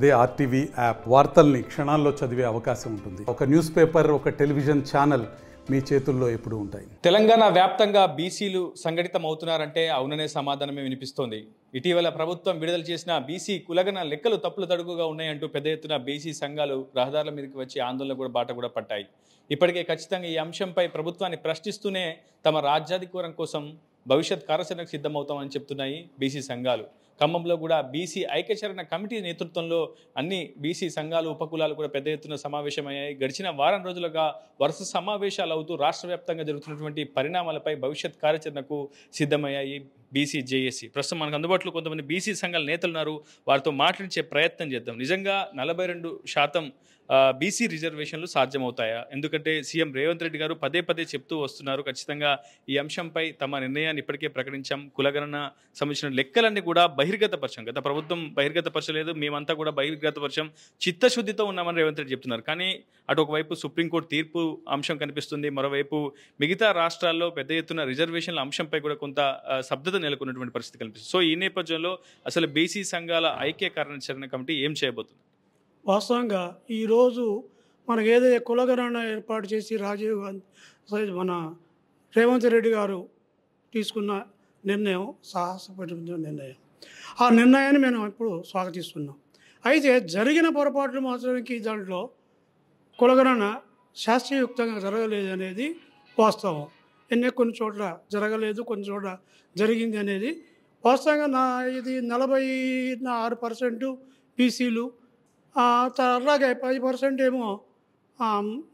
అదే RTV app వార్తల్ని క్షణాల్లో చదివే అవకాశం ఉంటుంది. ఒక న్యూస్ పేపర్, ఒక టెలివిజన్ ఛానల్ మీ చేతుల్లో ఎప్పుడూ ఉంటాయి. తెలంగాణ వ్యాప్తంగా బీసీలు సంఘటితం అవుతున్నారంటే అవుననే సమాధానమే వినిపిస్తోంది. ఇటీవల ప్రభుత్వం విడుదల చేసిన బీసీ కులగణ లెక్కలు తప్పులు తడుగుగా ఉన్నాయంటూ పెద్ద ఎత్తున బీసీ సంఘాలు రహదారుల మీదకి వచ్చి ఆందోళన బాట కూడా పట్టాయి. ఇప్పటికే ఖచ్చితంగా ఈ అంశంపై ప్రభుత్వాన్ని ప్రశ్నిస్తూనే తమ రాజ్యాధికారం కోసం భవిష్యత్ కార్యాచరణకు సిద్ధమవుతామని చెప్తున్నాయి బీసీ సంఘాలు. ఖమ్మంలో కూడా బీసీ ఐక్యచరణ కమిటీ నేతృత్వంలో అన్ని బీసీ సంఘాలు, ఉపకులాలు కూడా పెద్ద ఎత్తున సమావేశమయ్యాయి. గడిచిన వారం రోజులుగా వరుస సమావేశాలు అవుతూ రాష్ట్ర వ్యాప్తంగా జరుగుతున్నటువంటి పరిణామాలపై భవిష్యత్ కార్యాచరణకు సిద్ధమయ్యాయి బీసీ జేఏసీ. ప్రస్తుతం మనకు అందుబాటులో కొంతమంది బీసీ సంఘాల నేతలు ఉన్నారు. వారితో మాట్లాడించే ప్రయత్నం చేద్దాం. నిజంగా 42% బీసీ రిజర్వేషన్లు సాధ్యమవుతాయా? ఎందుకంటే సీఎం రేవంత్ రెడ్డి గారు పదే పదే చెప్తూ వస్తున్నారు, ఖచ్చితంగా ఈ అంశంపై తమ నిర్ణయాన్ని ఇప్పటికే ప్రకటించాం, కులగణన సంబంధించిన లెక్కలన్నీ కూడా బహిర్గతపరచాం, గత ప్రభుత్వం బహిర్గతపరచలేదు, మేమంతా కూడా బహిర్గతపరచాం, చిత్తశుద్ధితో ఉన్నామని రేవంత్ రెడ్డి చెప్తున్నారు. కానీ అటు ఒకవైపు సుప్రీంకోర్టు తీర్పు అంశం కనిపిస్తుంది, మరోవైపు మిగతా రాష్ట్రాల్లో పెద్ద ఎత్తున రిజర్వేషన్ల అంశంపై కూడా కొంత స్తబ్దత నెలకొన్నటువంటి పరిస్థితి కనిపిస్తుంది. సో ఈ నేపథ్యంలో అసలు బీసీ సంఘాల ఐక్య కార్యాచరణ కమిటీ ఏం చేయబోతుంది? వాస్తవంగా ఈరోజు మనకు ఏదైతే కులగణన ఏర్పాటు చేసి రాజీవ్ గాంధీ మన రేవంత్ రెడ్డి గారు తీసుకున్న నిర్ణయం సాహసపడిన నిర్ణయం. ఆ నిర్ణయాన్ని మేము ఇప్పుడు స్వాగతిస్తున్నాం. అయితే జరిగిన పొరపాట్లు మాత్రానికి దాంట్లో కులగణన శాస్త్రీయయుక్తంగా జరగలేదు అనేది వాస్తవం. కొన్ని చోట్ల జరగలేదు, కొన్ని చోట్ల జరిగింది అనేది వాస్తవంగా. ఇది 46% బీసీలు, అలాగే 10% ఏమో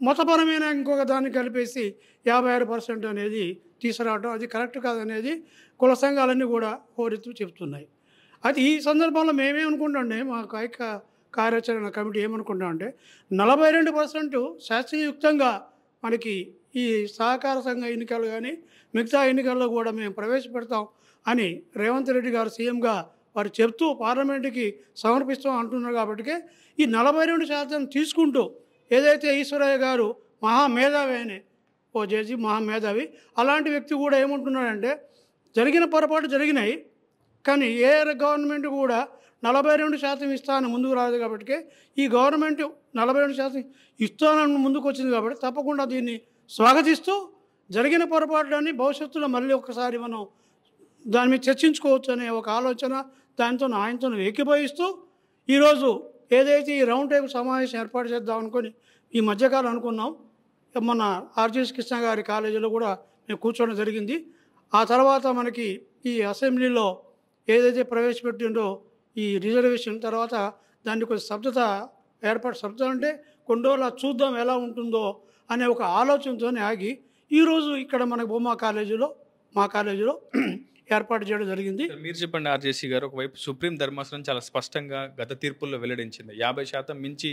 మతపరమైన ఇంకొక దాన్ని కలిపేసి 56% అనేది తీసుకురావడం అది కరెక్ట్ కాదనేది కుల సంఘాలన్నీ కూడా హోరెత్తు చెప్తున్నాయి. అది ఈ సందర్భంలో మేమేమనుకుంటామంటే, మా ఐక్య కార్యాచరణ కమిటీ ఏమనుకుంటామంటే 42% శాస్త్రీయయుక్తంగా మనకి ఈ సహకార సంఘ ఎన్నికలు కానీ మిగతా ఎన్నికల్లో కూడా మేము ప్రవేశపెడతాం అని రేవంత్ రెడ్డి గారు సీఎంగా వారు చెప్తూ పార్లమెంటుకి సమర్పిస్తాం అంటున్నారు. కాబట్టి ఈ 42% తీసుకుంటూ ఏదైతే ఈశ్వరయ్య గారు మహామేధావి అని ఓ జడ్జి, మహామేధావి, అలాంటి వ్యక్తి కూడా ఏమంటున్నాడంటే జరిగిన పొరపాటు జరిగినాయి, కానీ ఏ గవర్నమెంట్ కూడా 42% ఇస్తానని ముందుకు రాదు. కాబట్టి ఈ గవర్నమెంట్ 42% ఇస్తానని ముందుకు వచ్చింది. కాబట్టి తప్పకుండా దీన్ని స్వాగతిస్తూ జరిగిన పొరపాట్లని భవిష్యత్తులో మళ్ళీ ఒకసారి మనం దాని మీద చర్చించుకోవచ్చు అనే ఒక ఆలోచన దానితో ఆయనతో ఏకీభవిస్తూ ఈరోజు ఏదైతే ఈ రౌండ్ టేబుల్ సమావేశం ఏర్పాటు చేద్దాం అనుకొని ఈ మధ్యకాలం అనుకున్నాం. మన ఆర్జీఎస్ కృష్ణ గారి కాలేజీలో కూడా మేము కూర్చోవడం జరిగింది. ఆ తర్వాత మనకి ఈ అసెంబ్లీలో ఏదైతే ప్రవేశపెట్టిందో ఈ రిజర్వేషన్ తర్వాత దాన్ని కొంచెం స్తబ్దత అంటే కొన్ని రోజులు చూద్దాం ఎలా ఉంటుందో అనే ఒక ఆలోచనతోనే ఆగి ఈరోజు ఇక్కడ మనకు మా కాలేజీలో ఏర్పాటు చేయడం జరిగింది. మీరు చెప్పండి ఆర్జేసీ గారు, ఒకవైపు సుప్రీం ధర్మాసనం చాలా స్పష్టంగా గత తీర్పుల్లో వెల్లడించింది 50% మించి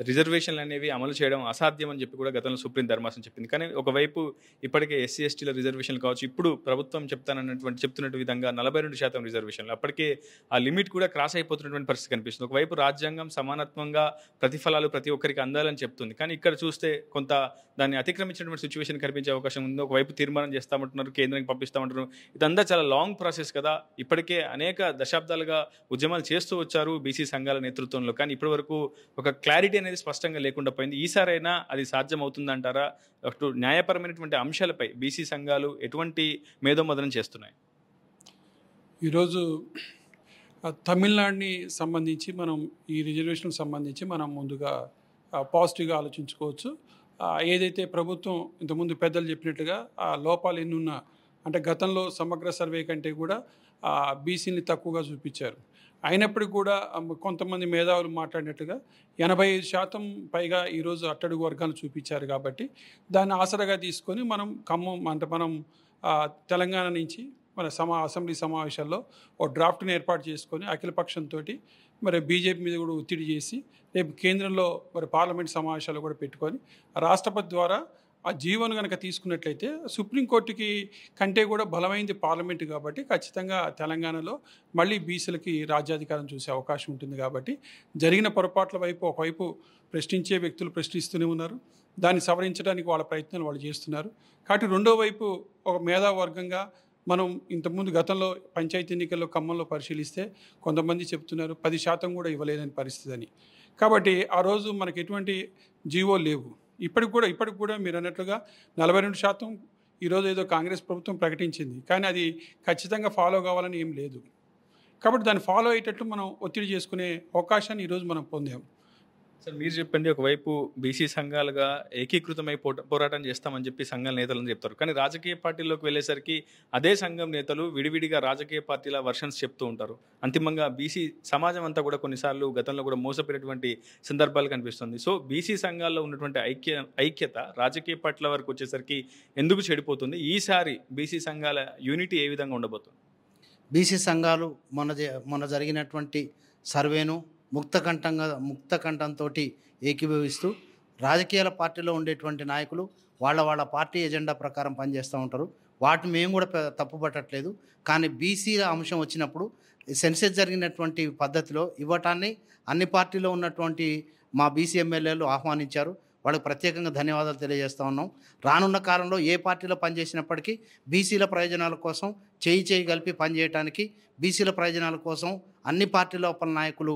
రిజర్వేషన్లు అనేవి అమలు చేయడం అసాధ్యం అని చెప్పి కూడా గతంలో సుప్రీం ధర్మాసనం చెప్పింది. కానీ ఒకవైపు ఇప్పటికే ఎస్సీ ఎస్టీల రిజర్వేషన్లు కావచ్చు, ఇప్పుడు ప్రభుత్వం చెప్తున్నట్టు విధంగా 42% రిజర్వేషన్లు, అప్పటికే ఆ లిమిట్ కూడా క్రాస్ అయిపోతున్నటువంటి పరిస్థితి కనిపిస్తుంది. ఒకవైపు రాజ్యాంగం సమానత్వంగా ప్రతిఫలాలు ప్రతి ఒక్కరికి అందాలని చెప్తుంది, కానీ ఇక్కడ చూస్తే కొంత దాన్ని అతిక్రమించినటువంటి సిచ్యువేషన్ కనిపించే అవకాశం ఉంది. ఒకవైపు తీర్మానం చేస్తామంటున్నారు, కేంద్రానికి పంపిస్తామంటున్నారు, ఇదంతా చాలా లాంగ్ ప్రాసెస్ కదా. ఇప్పటికే అనేక దశాబ్దాలుగా ఉద్యమాలు చేస్తూ వచ్చారు బీసీ సంఘాల నేతృత్వంలో, కానీ ఇప్పటి వరకు ఒక క్లారిటీ అనేది స్పష్టంగా లేకుండా పోయింది. ఈసారైనా అది సాధ్యమవుతుందంటారా? అటు న్యాయపరమైనటువంటి అంశాలపై బీసీ సంఘాలు ఎటువంటి మేధోమదనం చేస్తున్నాయి? ఈరోజు తమిళనాడుని సంబంధించి మనం ఈ రిజర్వేషన్ సంబంధించి మనం ముందుగా పాజిటివ్గా ఆలోచించుకోవచ్చు. ఏదైతే ప్రభుత్వం ఇంతకుముందు పెద్దలు చెప్పినట్టుగా ఆ లోపాలు ఎన్నున్నా, అంటే గతంలో సమగ్ర సర్వే కంటే కూడా బీసీని తక్కువగా చూపించారు. అయినప్పటికీ కూడా కొంతమంది మేధావులు మాట్లాడినట్టుగా 85% పైగా ఈరోజు అట్టడుగు వర్గాలు చూపించారు. కాబట్టి దాన్ని ఆసరాగా తీసుకొని మనం తెలంగాణ నుంచి మన అసెంబ్లీ సమావేశాల్లో ఓ డ్రాఫ్ట్ని ఏర్పాటు చేసుకొని అఖిలపక్షంతో మరి బీజేపీ మీద కూడా ఒత్తిడి చేసి రేపు కేంద్రంలో మరి పార్లమెంట్ సమావేశాలు కూడా పెట్టుకొని రాష్ట్రపతి ద్వారా ఆ జీవోను కనుక తీసుకున్నట్లయితే సుప్రీంకోర్టుకి కంటే కూడా బలమైంది పార్లమెంటు. కాబట్టి ఖచ్చితంగా తెలంగాణలో మళ్ళీ బీసీలకి రాజ్యాధికారం చూసే అవకాశం ఉంటుంది. కాబట్టి జరిగిన పొరపాట్ల వైపు ఒకవైపు ప్రశ్నించే వ్యక్తులు ప్రశ్నిస్తూనే ఉన్నారు, దాన్ని సవరించడానికి వాళ్ళ ప్రయత్నాలు వాళ్ళు చేస్తున్నారు. కాబట్టి రెండో వైపు ఒక మేధావర్గంగా మనం ఇంతకుముందు గతంలో పంచాయతీ ఎన్నికల్లో ఖమ్మంలో పరిశీలిస్తే కొంతమంది చెప్తున్నారు 10% కూడా ఇవ్వలేదని పరిస్థితి అని. కాబట్టి ఆ రోజు మనకి ఎటువంటి జీవో లేవు. ఇప్పటికి కూడా మీరు అన్నట్లుగా 42% ఈరోజు ఏదో కాంగ్రెస్ ప్రభుత్వం ప్రకటించింది, కానీ అది ఖచ్చితంగా ఫాలో కావాలని ఏం లేదు. కాబట్టి దాన్ని ఫాలో అయ్యేటట్లు మనం ఒత్తిడి చేసుకునే అవకాశాన్ని ఈరోజు మనం పొందాం. సార్, మీరు చెప్పింది ఒకవైపు బీసీ సంఘాలుగా ఏకీకృతమై పోరాటం చేస్తామని చెప్పి సంఘాల నేతలని చెప్తారు, కానీ రాజకీయ పార్టీల్లోకి వెళ్ళేసరికి అదే సంఘం నేతలు విడివిడిగా రాజకీయ పార్టీల వర్షన్స్ చెప్తూ ఉంటారు. అంతిమంగా బీసీ సమాజం అంతా కూడా కొన్నిసార్లు గతంలో కూడా మోసపోయినటువంటి సందర్భాలు కనిపిస్తుంది. సో బీసీ సంఘాల్లో ఉన్నటువంటి ఐక్యత రాజకీయ పార్టీల వరకు వచ్చేసరికి ఎందుకు చెడిపోతుంది? ఈసారి బీసీ సంఘాల యూనిటీ ఏ విధంగా ఉండబోతుంది? బీసీ సంఘాలు మొన్న జరిగినటువంటి సర్వేను ముక్త కంఠంతో ఏకీభవిస్తూ రాజకీయాల పార్టీలో ఉండేటువంటి నాయకులు వాళ్ళ పార్టీ ఎజెండా ప్రకారం పనిచేస్తూ ఉంటారు. వాటిని మేము కూడా తప్పుపట్టట్లేదు. కానీ బీసీల అంశం వచ్చినప్పుడు సెన్సెస్ జరిగినటువంటి పద్ధతిలో ఇవ్వటాన్ని అన్ని పార్టీలో ఉన్నటువంటి మా బీసీ ఎమ్మెల్యేలు ఆహ్వానించారు. వాళ్ళకి ప్రత్యేకంగా ధన్యవాదాలు తెలియజేస్తూ ఉన్నాం. రానున్న కాలంలో ఏ పార్టీలో పనిచేసినప్పటికీ బీసీల ప్రయోజనాల కోసం చేయి కలిపి పనిచేయడానికి, బీసీల ప్రయోజనాల కోసం అన్ని పార్టీ లోపల నాయకులు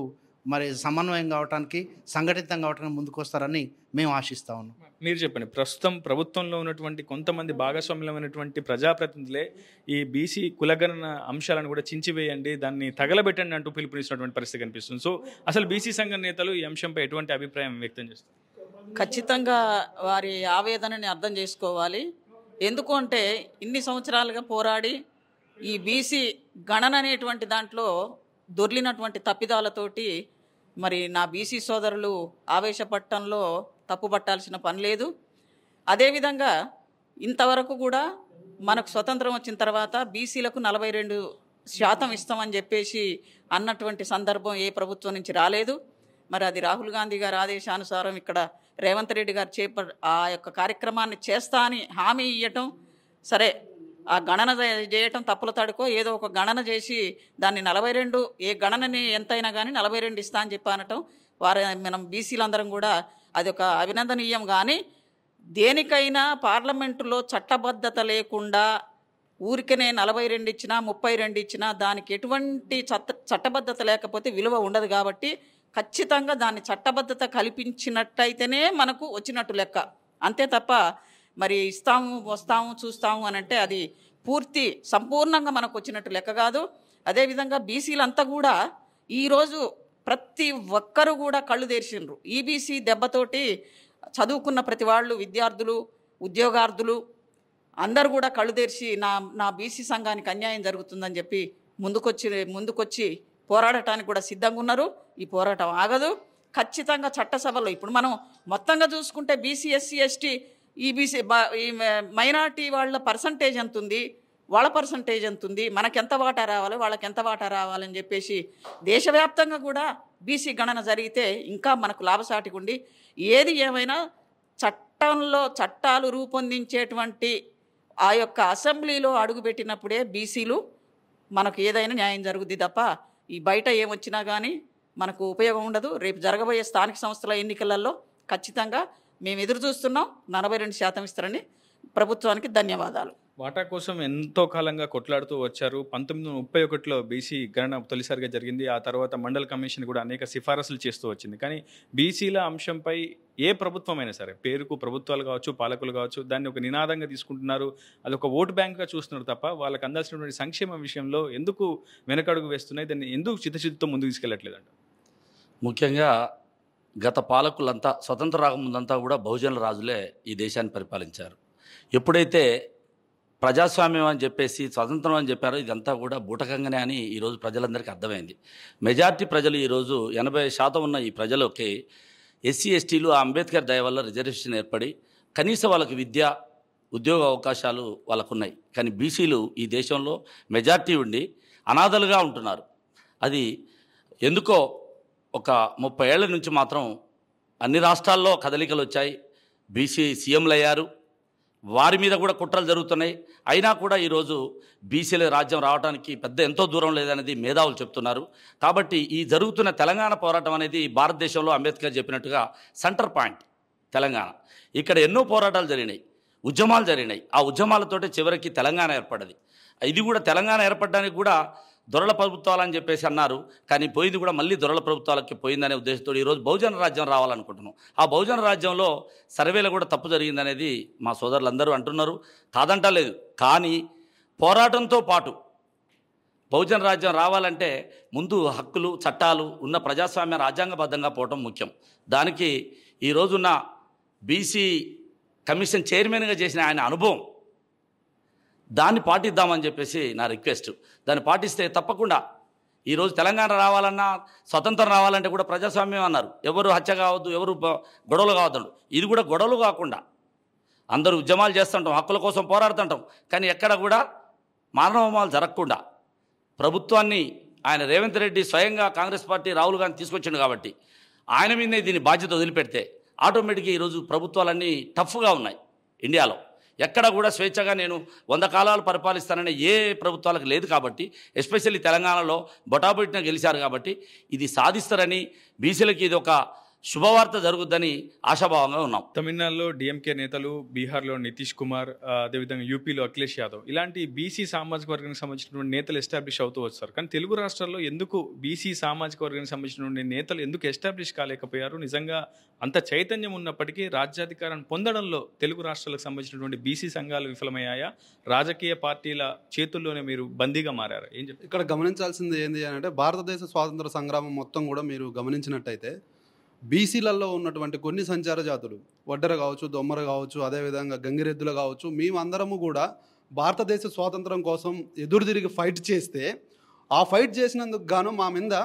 మరి సమన్వయం కావడానికి, సంఘటితం కావడానికి ముందుకు వస్తారని మేము ఆశిస్తూ ఉన్నాం. మీరు చెప్పండి, ప్రస్తుతం ప్రభుత్వంలో ఉన్నటువంటి కొంతమంది భాగస్వామ్యమైనటువంటి ప్రజాప్రతినిధులే ఈ బీసీ కులగణన అంశాలను కూడా చించివేయండి, దాన్ని తగలబెట్టండి అంటూ పిలుపునిస్తున్నటువంటి పరిస్థితి కనిపిస్తుంది. సో అసలు బీసీ సంఘ నేతలు ఈ అంశంపై ఎటువంటి అభిప్రాయం వ్యక్తం చేస్తారు? ఖచ్చితంగా వారి ఆవేదనని అర్థం చేసుకోవాలి. ఎందుకు అంటే ఇన్ని సంవత్సరాలుగా పోరాడి ఈ బీసీ గణన అనేటువంటి దాంట్లో దొర్లినటువంటి తప్పిదాలతోటి మరి నా బీసీ సోదరులు ఆవేశపట్టంలో తప్పుపట్టాల్సిన పని లేదు. అదేవిధంగా ఇంతవరకు కూడా మనకు స్వతంత్రం వచ్చిన తర్వాత బీసీలకు 42% ఇస్తామని చెప్పేసి అన్నటువంటి సందర్భం ఏ ప్రభుత్వం నుంచి రాలేదు. మరి అది రాహుల్ గాంధీ గారి ఆదేశానుసారం ఇక్కడ రేవంత్ రెడ్డి గారు ఆ యొక్క కార్యక్రమాన్ని చేస్తా అని హామీ ఇవ్వటం, సరే ఆ గణన చేయటం తప్పుల తడుకో ఏదో ఒక గణన చేసి దాన్ని 42 ఏ గణనని ఎంతైనా కానీ 42 ఇస్తా అని చెప్పి అనటం మనం బీసీలందరం కూడా అది ఒక అభినందనీయం. కానీ దేనికైనా పార్లమెంటులో చట్టబద్ధత లేకుండా ఊరికనే 42 ఇచ్చినా 32 ఇచ్చినా దానికి ఎటువంటి చట్టబద్ధత లేకపోతే విలువ ఉండదు. కాబట్టి ఖచ్చితంగా దాన్ని చట్టబద్ధత కల్పించినట్టయితేనే మనకు వచ్చినట్టు లెక్క. అంతే తప్ప మరి వస్తాము చూస్తాము అని అంటే అది సంపూర్ణంగా మనకు వచ్చినట్టు లెక్క కాదు. అదేవిధంగా బీసీలంతా కూడా ఈరోజు ప్రతి ఒక్కరు కూడా కళ్ళు తెరిచిండ్రు. ఈబీసీ దెబ్బతోటి చదువుకున్న ప్రతి వాళ్ళు, విద్యార్థులు, ఉద్యోగార్థులు అందరూ కూడా కళ్ళు తెరిచి నా బీసీ సంఘానికి అన్యాయం జరుగుతుందని చెప్పి ముందుకొచ్చి పోరాడటానికి కూడా సిద్ధంగా ఉన్నారు. ఈ పోరాటం ఆగదు. ఖచ్చితంగా చట్టసభలో ఇప్పుడు మనం మొత్తంగా చూసుకుంటే బీసీ, ఎస్సీ, ఎస్టీ, ఈబీసీ ఈ మైనార్టీ వాళ్ళ పర్సంటేజ్ ఎంత ఉంది, వాళ్ళ పర్సంటేజ్ ఎంత ఉంది, మనకెంత వాటా రావాలి, వాళ్ళకి ఎంత వాటా రావాలని చెప్పేసి దేశవ్యాప్తంగా కూడా బీసీ గణన జరిగితే ఇంకా మనకు లాభసాటిగా ఉండి, ఏది ఏమైనా చట్టాలు రూపొందించేటువంటి ఆ యొక్క అసెంబ్లీలో అడుగుపెట్టినప్పుడే బీసీలు మనకు ఏదైనా న్యాయం జరుగుద్ది తప్ప ఈ బయట ఏమొచ్చినా కానీ మనకు ఉపయోగం ఉండదు. రేపు జరగబోయే స్థానిక సంస్థల ఎన్నికలలో ఖచ్చితంగా మేము ఎదురు చూస్తున్నాం. 42% ఇస్తారని ప్రభుత్వానికి ధన్యవాదాలు. వాటా కోసం ఎంతో కాలంగా కొట్లాడుతూ వచ్చారు. 1931లో బీసీ గణన తొలిసారిగా జరిగింది. ఆ తర్వాత మండల్ కమిషన్ కూడా అనేక సిఫారసులు చేస్తూ వచ్చింది. కానీ బీసీల అంశంపై ఏ ప్రభుత్వమైనా సరే, పేరుకు ప్రభుత్వాలు కావచ్చు, పాలకులు కావచ్చు, దాన్ని ఒక నినాదంగా తీసుకుంటున్నారు. అది ఒక ఓటు బ్యాంక్గా చూస్తున్నారు తప్ప వాళ్ళకి అందాల్సినటువంటి సంక్షేమ విషయంలో ఎందుకు వెనకడుగు వేస్తున్నాయి, దాన్ని ఎందుకు చిత్తశుద్ధితో ముందుకు తీసుకెళ్లట్లేదంట? ముఖ్యంగా గత పాలకులంతా స్వతంత్ర రాకముందంతా కూడా బహుజనుల రాజులే ఈ దేశాన్ని పరిపాలించారు. ఎప్పుడైతే ప్రజాస్వామ్యం అని చెప్పేసి స్వతంత్రం అని చెప్పారో ఇదంతా కూడా బూటకంగానే అని ఈరోజు ప్రజలందరికీ అర్థమైంది. మెజార్టీ ప్రజలు ఈరోజు 80% ఉన్న ఈ ప్రజలకి ఎస్సీ ఎస్టీలు ఆ అంబేద్కర్ దయ వల్ల రిజర్వేషన్ ఏర్పడి కనీసం వాళ్ళకి విద్య, ఉద్యోగ అవకాశాలు వాళ్ళకున్నాయి. కానీ బీసీలు ఈ దేశంలో మెజార్టీ ఉండి అనాథలుగా ఉంటున్నారు. అది ఎందుకో ఒక 30 ఏళ్ల నుంచి మాత్రం అన్ని రాష్ట్రాల్లో కదలికలు వచ్చాయి. బీసీ సీఎంలు అయ్యారు. వారి మీద కూడా కుట్రలు జరుగుతున్నాయి. అయినా కూడా ఈరోజు బీసీల రాజ్యం రావడానికి ఎంతో దూరం లేదనేది మేధావులు చెప్తున్నారు. కాబట్టి ఈ జరుగుతున్న తెలంగాణ పోరాటం అనేది భారతదేశంలో అంబేద్కర్ చెప్పినట్టుగా సెంటర్ పాయింట్ తెలంగాణ. ఇక్కడ ఎన్నో పోరాటాలు జరిగినాయి. ఉద్యమాలు జరిగినాయి. ఆ ఉద్యమాలతోటి చివరికి తెలంగాణ ఏర్పడ్డది. ఇది కూడా తెలంగాణ ఏర్పడడానికి కూడా దొరల ప్రభుత్వాలని చెప్పేసి అన్నారు. కానీ పోయింది కూడా మళ్ళీ దొరల ప్రభుత్వాలకి పోయిందనే ఉద్దేశంతో ఈరోజు బహుజన రాజ్యం రావాలనుకుంటున్నాం. ఆ బహుజన రాజ్యంలో సర్వేలో కూడా తప్పు జరిగిందనేది మా సోదరులందరూ అంటున్నారు, కాదంటలేదు. కానీ పోరాటంతో పాటు బహుజన రాజ్యం రావాలంటే ముందు హక్కులు చట్టాలు ఉన్న ప్రజాస్వామ్య రాజ్యాంగబద్ధంగా పోవటం ముఖ్యం. దానికి ఈ రోజున్న బీసీ కమిషన్ చైర్మన్గా చేసిన ఆయన అనుభవం, దాన్ని పాటిద్దామని చెప్పేసి నా రిక్వెస్ట్. దాన్ని పాటిస్తే తప్పకుండా ఈరోజు తెలంగాణ రావాలన్నా స్వతంత్రం రావాలంటే కూడా ప్రజాస్వామ్యం అన్నారు. ఎవరు హత్య కావద్దు, ఎవరు గొడవలు కావద్దు. ఇది కూడా గొడవలు కాకుండా అందరూ ఉద్యమాలు చేస్తుంటాం, హక్కుల కోసం పోరాడుతుంటాం. కానీ ఎక్కడ కూడా మానవమాలు జరగకుండా ప్రభుత్వాన్ని ఆయన రేవంత్ రెడ్డి స్వయంగా కాంగ్రెస్ పార్టీ రాహుల్ గాంధీ తీసుకొచ్చిండు కాబట్టి ఆయన మీదనే దీని బాధ్యత వదిలిపెడితే ఆటోమేటిక్గా ఈరోజు ప్రభుత్వాలన్నీ టఫ్గా ఉన్నాయి. ఇండియాలో ఎక్కడ కూడా స్వేచ్ఛగా నేను 100 కాలాలు పరిపాలిస్తాననే ఏ ప్రభుత్వాలకు లేదు కాబట్టి, ఎస్పెషల్లీ తెలంగాణలో బొటాబొట్టిన గెలిచారు కాబట్టి ఇది సాధిస్తారని, బీసీలకి ఇది ఒక శుభవార్త జరుగుద్దని ఆశాభావంగా ఉన్నాం. తమిళనాడులో డిఎంకే నేతలు, బీహార్లో నితీష్ కుమార్, అదేవిధంగా యూపీలో అఖిలేష్ యాదవ్, ఇలాంటి బీసీ సామాజిక వర్గానికి సంబంధించినటువంటి నేతలు ఎస్టాబ్లిష్ అవుతూ వచ్చారు. కానీ తెలుగు రాష్ట్రాల్లో ఎందుకు బీసీ సామాజిక వర్గానికి సంబంధించినటువంటి నేతలు ఎందుకు ఎస్టాబ్లిష్ కాలేకపోయారు? నిజంగా అంత చైతన్యం ఉన్నప్పటికీ రాజ్యాధికారాన్ని పొందడంలో తెలుగు రాష్ట్రాలకు సంబంధించినటువంటి బీసీ సంఘాలు విఫలమయ్యాయా? రాజకీయ పార్టీల చేతుల్లోనే మీరు బందీగా మారారు? ఏం చెప్తారు? ఇక్కడ గమనించాల్సింది ఏంటి అంటే, భారతదేశ స్వాతంత్ర సంగ్రామం మొత్తం కూడా మీరు గమనించినట్టయితే బీసీలలో ఉన్నటువంటి కొన్ని సంచార జాతులు, వడ్డెర కావచ్చు, దొమ్మర కావచ్చు, అదేవిధంగా గంగిరెద్దులు కావచ్చు, మేమందరము కూడా భారతదేశ స్వాతంత్రం కోసం ఎదురు తిరిగి ఫైట్ చేస్తే, ఆ ఫైట్ చేసినందుకు గాను మా మీద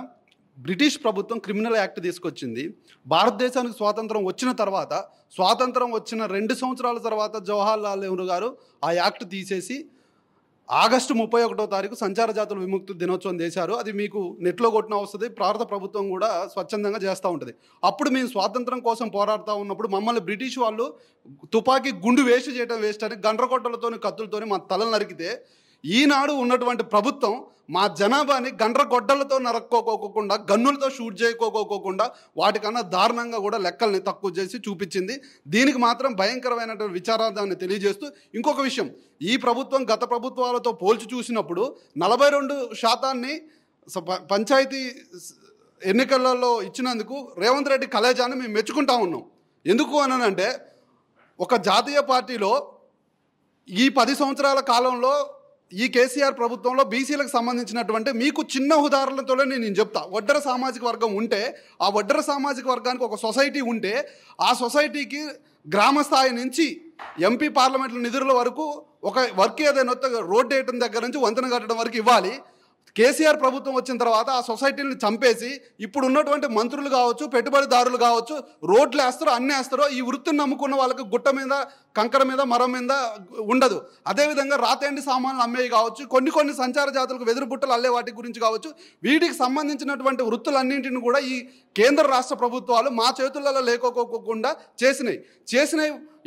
బ్రిటిష్ ప్రభుత్వం క్రిమినల్ యాక్ట్ తీసుకొచ్చింది. భారతదేశానికి స్వాతంత్రం వచ్చిన తర్వాత, స్వాతంత్రం వచ్చిన 2 సంవత్సరాల తర్వాత జవహర్ లాల్ నెహ్రూ గారు ఆ యాక్ట్ తీసేసి ఆగస్టు 31వ తారీఖు సంచార జాతుల విముక్తి దినోత్సవం చేశారు. అది మీకు నెట్లో కొట్టిన వస్తుంది. భారత ప్రభుత్వం కూడా స్వచ్ఛందంగా చేస్తూ ఉంటుంది. అప్పుడు మేము స్వాతంత్రం కోసం పోరాడుతూ ఉన్నప్పుడు మమ్మల్ని బ్రిటిష్ వాళ్ళు తుపాకీ గుండు వేస్ట్ చేయడం వేస్ట్ అని గండ్రగొట్టలతోని కత్తులతోని మా తలలు నరికితే, ఈనాడు ఉన్నటువంటి ప్రభుత్వం మా జనాభాని గండ్రగొడ్డలతో నరక్కోకోకుండా, గన్నులతో షూట్ చేయకోకోకుండా వాటికన్నా దారుణంగా కూడా లెక్కల్ని తక్కువ చేసి చూపించింది. దీనికి మాత్రం భయంకరమైనటువంటి విచారాన్ని తెలియజేస్తూ ఇంకొక విషయం, ఈ ప్రభుత్వం గత ప్రభుత్వాలతో పోల్చి చూసినప్పుడు 42% పంచాయతీ ఎన్నికలలో ఇచ్చినందుకు రేవంత్ రెడ్డి కలేజాన్ని మేము మెచ్చుకుంటా ఉన్నాం. ఎందుకు అనంటే, ఒక జాతీయ పార్టీలో ఈ 10 సంవత్సరాల కాలంలో ఈ కేసీఆర్ ప్రభుత్వంలో బీసీలకు సంబంధించినటువంటి మీకు చిన్న ఉదాహరణతోనే నేను చెప్తా. వడ్డెర సామాజిక వర్గం ఉంటే, ఆ వడ్డెర సామాజిక వర్గానికి ఒక సొసైటీ ఉంటే, ఆ సొసైటీకి గ్రామ స్థాయి నుంచి ఎంపీ పార్లమెంట్ల నిధుల వరకు ఒక వర్క్ ఏదైనా రోడ్డు వేయడం దగ్గర నుంచి వంతెన కట్టడం వరకు ఇవ్వాలి. కేసీఆర్ ప్రభుత్వం వచ్చిన తర్వాత ఆ సొసైటీని చంపేసి ఇప్పుడు ఉన్నటువంటి మంత్రులు కావచ్చు, పెట్టుబడిదారులు కావచ్చు, రోడ్లు వేస్తారో అన్నీ వేస్తారో, ఈ వృత్తిని నమ్ముకున్న వాళ్ళకి గుట్ట మీద, కంకర మీద, మరం మీద ఉండదు. అదేవిధంగా రాతేండి సామాన్లు అమ్మేవి కావచ్చు, కొన్ని సంచార జాతులకు వెదురు బుట్టలు అల్లే వాటి గురించి కావచ్చు, వీటికి సంబంధించినటువంటి వృత్తులన్నింటిని కూడా ఈ కేంద్ర రాష్ట్ర ప్రభుత్వాలు మా చేతులలో లేకోకోకుండా చేసినాయి.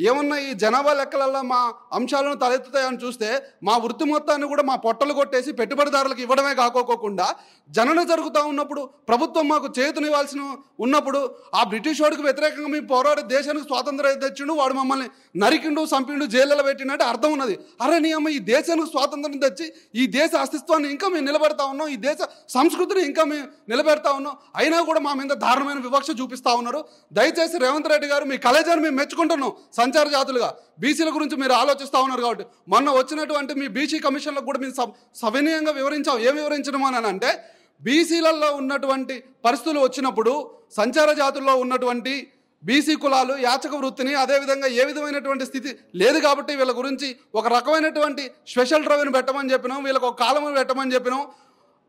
ఏమన్నా ఈ జనాభా లెక్కలలో మా అంశాలను తలెత్తుతాయని చూస్తే, మా వృత్తి మొత్తాన్ని కూడా మా పొట్టలు కొట్టేసి పెట్టుబడిదారులకు ఇవ్వడమే కాకోకుండా, జనన జరుగుతూ ఉన్నప్పుడు ప్రభుత్వం మాకు చేతునివ్వాల్సిన ఉన్నప్పుడు ఆ బ్రిటిష్ వాడికి వ్యతిరేకంగా మేము పోరాడి దేశానికి స్వాతంత్రం తెచ్చిండు, వాడు మమ్మల్ని నరికిండు, చంపిండు, జైళ్ళలో పెట్టినట్టు అర్థం ఉన్నది. అరే నీ అమ్మ, ఈ దేశానికి స్వాతంత్రం తెచ్చి ఈ దేశ అస్తిత్వాన్ని ఇంకా మేము నిలబెడతా ఉన్నాం, ఈ దేశ సంస్కృతిని ఇంకా మేము నిలబెడతా ఉన్నాం, అయినా కూడా మా మీద దారుణమైన వివక్ష చూపిస్తూ ఉన్నారు. దయచేసి రేవంత్ రెడ్డి గారు, మీ కలేజాన్ని మేము మెచ్చుకుంటున్నాం. సంచార జాతులుగా బీసీల గురించి మీరు ఆలోచిస్తూ ఉన్నారు కాబట్టి, మొన్న వచ్చినటువంటి మీ బీసీ కమిషన్లకు కూడా మీరు సవినయంగా వివరించాం. ఏం వివరించడం అని అంటే, బీసీలలో ఉన్నటువంటి పరిస్థితులు వచ్చినప్పుడు సంచార జాతుల్లో ఉన్నటువంటి బీసీ కులాలు యాచక వృత్తిని, అదేవిధంగా ఏ విధమైనటువంటి స్థితి లేదు కాబట్టి వీళ్ళ గురించి ఒక రకమైనటువంటి స్పెషల్ డ్రైవ్ని పెట్టమని చెప్పినాం, వీళ్ళకి ఒక కాలము పెట్టమని చెప్పినాం.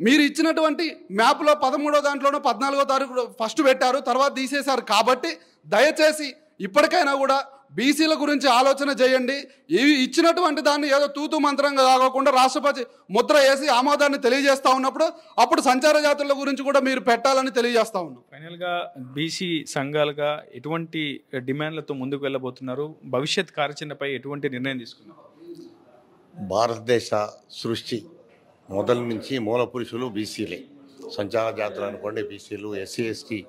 మీరు ఇచ్చినటువంటి మ్యాప్లో 13వ దాంట్లోనూ 14వ తారీఖు ఫస్ట్ పెట్టారు, తర్వాత తీసేశారు. కాబట్టి దయచేసి ఇప్పటికైనా కూడా బీసీల గురించి ఆలోచన చేయండి. ఇవి ఇచ్చినటువంటి దాన్ని ఏదో తూతూ మంత్రంగా కాకుండా రాష్ట్రపతి ముద్ర వేసి ఆమోదాన్ని తెలియజేస్తూ ఉన్నప్పుడు అప్పుడు సంచార జాతుల గురించి కూడా మీరు పెట్టాలని తెలియజేస్తా ఉన్నాం. ఫైనల్గా బీసీ సంఘాలుగా ఎటువంటి డిమాండ్లతో ముందుకు వెళ్ళబోతున్నారు? భవిష్యత్ కార్యాచరణపై ఎటువంటి నిర్ణయం తీసుకున్నారు? భారతదేశ సృష్టి మొదల నుంచి మూల పురుషులు బీసీలే. సంచార జాతులు అనుకోండి, బీసీలు, ఎస్సీ ఎస్టీ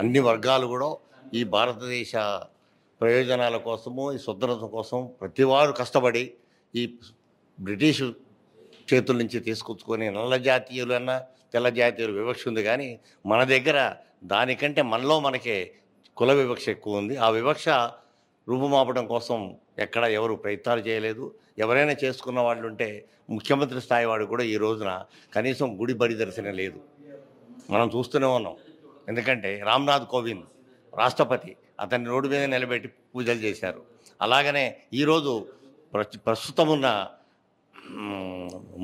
అన్ని వర్గాలు కూడా ఈ భారతదేశ ప్రయోజనాల కోసము, ఈ స్వతంత్రం కోసం ప్రతివారు కష్టపడి ఈ బ్రిటిషు చేతుల నుంచి తీసుకొచ్చుకొని నల్ల జాతీయులన్నా తెల్ల జాతీయుల వివక్ష ఉంది, కానీ మన దగ్గర దానికంటే మనకే కుల వివక్ష ఎక్కువ ఉంది. ఆ వివక్ష రూపుమాపడం కోసం ఎక్కడ ఎవరు ప్రయత్నాలు చేయలేదు. ఎవరైనా చేసుకున్న వాళ్ళు ఉంటే ముఖ్యమంత్రి స్థాయి వాడు కూడా ఈ రోజున కనీసం గుడి బడి దర్శనం లేదు, మనం చూస్తూనే ఉన్నాం. ఎందుకంటే రామ్నాథ్ కోవింద్ రాష్ట్రపతి అతన్ని రోడ్డు మీద నిలబెట్టి పూజలు చేశారు. అలాగనే ఈరోజు ప్రస్తుతం ఉన్న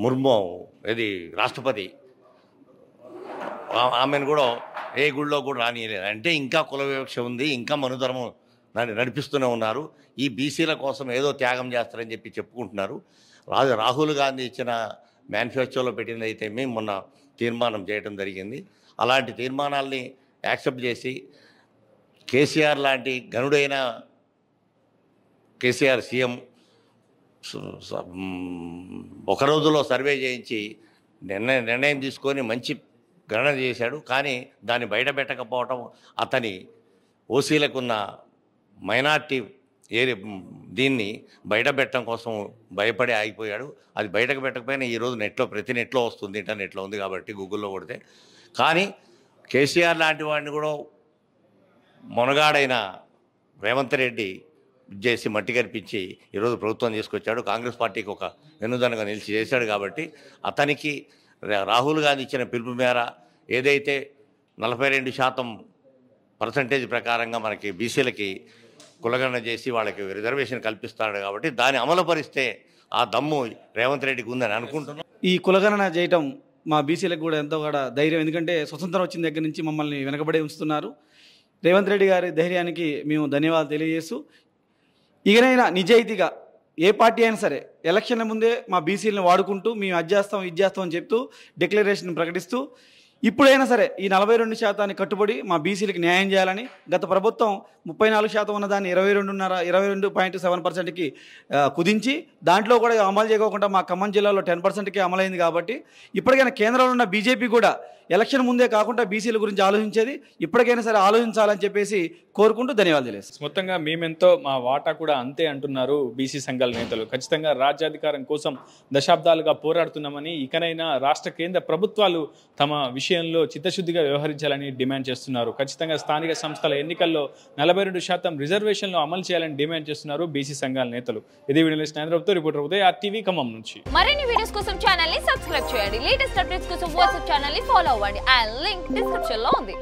ముర్ము ఇది రాష్ట్రపతి, ఆమెను కూడా ఏ గుడిలో కూడా రానియలేదు. అంటే ఇంకా కుల వివక్ష ఉంది, ఇంకా మనుధర్మం నడిపిస్తూనే ఉన్నారు. ఈ బీసీల కోసం ఏదో త్యాగం చేస్తారని చెప్పి చెప్పుకుంటున్నారు. రాహుల్ గాంధీ ఇచ్చిన మేనిఫెస్టోలో పెట్టింది అయితే మేము మొన్న తీర్మానం చేయడం జరిగింది. అలాంటి తీర్మానాల్ని యాక్సెప్ట్ చేసి కేసీఆర్ లాంటి గనుడైన కేసీఆర్ సీఎం ఒక రోజులో సర్వే చేయించి నిర్ణయం తీసుకొని మంచి గణన చేశాడు. కానీ దాన్ని బయట పెట్టకపోవటం, అతని ఓసీలకున్న మైనార్టీ దీన్ని బయట పెట్టడం కోసం భయపడి ఆగిపోయాడు. అది బయటకు పెట్టకపోయినా ఈరోజు ప్రతి నెట్లో వస్తుంది, ఇంటర్నెట్లో ఉంది కాబట్టి గూగుల్లో కొడితే. కానీ కేసీఆర్ లాంటి వాడిని కూడా మొనగాడైన రేవంత్ రెడ్డి చేసి మట్టి కనిపించి ఈరోజు ప్రభుత్వం తీసుకొచ్చాడు. కాంగ్రెస్ పార్టీకి ఒక వెన్నుదన్నుగా నిలిచి చేశాడు. కాబట్టి అతనికి రాహుల్ గాంధీ ఇచ్చిన పిలుపు మేర ఏదైతే 42% ప్రకారంగా మనకి బీసీలకి కులగణన చేసి వాళ్ళకి రిజర్వేషన్ కల్పిస్తాడు. కాబట్టి దాన్ని అమలుపరిస్తే ఆ దమ్ము రేవంత్ రెడ్డికి ఉందని అనుకుంటున్నాం. ఈ కులగణన చేయటం మా బీసీలకు కూడా ఎంతో కూడా ధైర్యం. ఎందుకంటే స్వతంత్రం వచ్చిన దగ్గర నుంచి మమ్మల్ని వెనకబడి ఉంచుతున్నారు. రేవంత్ రెడ్డి గారి ధైర్యానికి మేము ధన్యవాదాలు తెలియజేస్తూ, ఇకనైనా నిజాయితీగా ఏ పార్టీ అయినా సరే ఎలక్షన్ల ముందే మా బీసీలను వాడుకుంటూ మేము అది చేస్తాం ఇది చేస్తాం అని చెప్తూ డిక్లరేషన్ ప్రకటిస్తూ ఇప్పుడైనా సరే ఈ 42% కట్టుబడి మా బీసీలకు న్యాయం చేయాలని, గత ప్రభుత్వం 34% ఉన్నదాన్ని 22.7%కి కుదించి దాంట్లో కూడా అమలు చేయకుండా మా ఖమ్మం జిల్లాలో 10%కి అమలైంది. కాబట్టి ఇప్పటికైనా కేంద్రంలో ఉన్న బీజేపీ కూడా ఎలక్షన్ ముందే కాకుండా బీసీల గురించి ఆలోచించేది ఇప్పటికైనా సరే ఆలోచించాలని చెప్పేసి కోరుకుంటూ ధన్యవాదాలు తెలియజేస్తాను. మొత్తంగా మేమెంతో మా వాటా కూడా అంతే అంటున్నారు బీసీ సంఘాల నేతలు. ఖచ్చితంగా రాజ్యాధికారం కోసం దశాబ్దాలుగా పోరాడుతున్నామని, ఇకనైనా రాష్ట్ర కేంద్ర ప్రభుత్వాలు తమ విషయంలో చిత్తశుద్ధిగా వ్యవహరించాలని డిమాండ్ చేస్తున్నారు. ఖచ్చితంగా స్థానిక సంస్థల ఎన్నికల్లో 42% రిజర్వేషన్లు అమలు చేయాలని డిమాండ్ చేస్తున్నారు బీసీ సంఘాల నేతలు. ఇది వీడియో స్నేహితులతో రిపోర్టర్ ఉదయ్, RTV ఖమ్మం నుంచి. మరిన్ని వీడియోస్ కోసం ఛానల్ ని సబ్స్క్రైబ్ చేయండి. లేటెస్ట్ అప్డేట్స్ కోసం వాట్సాప్ ఛానల్ ని ఫాలో అవ్వండి. ఆ లింక్ డిస్క్రిప్షన్ లో ఉంది.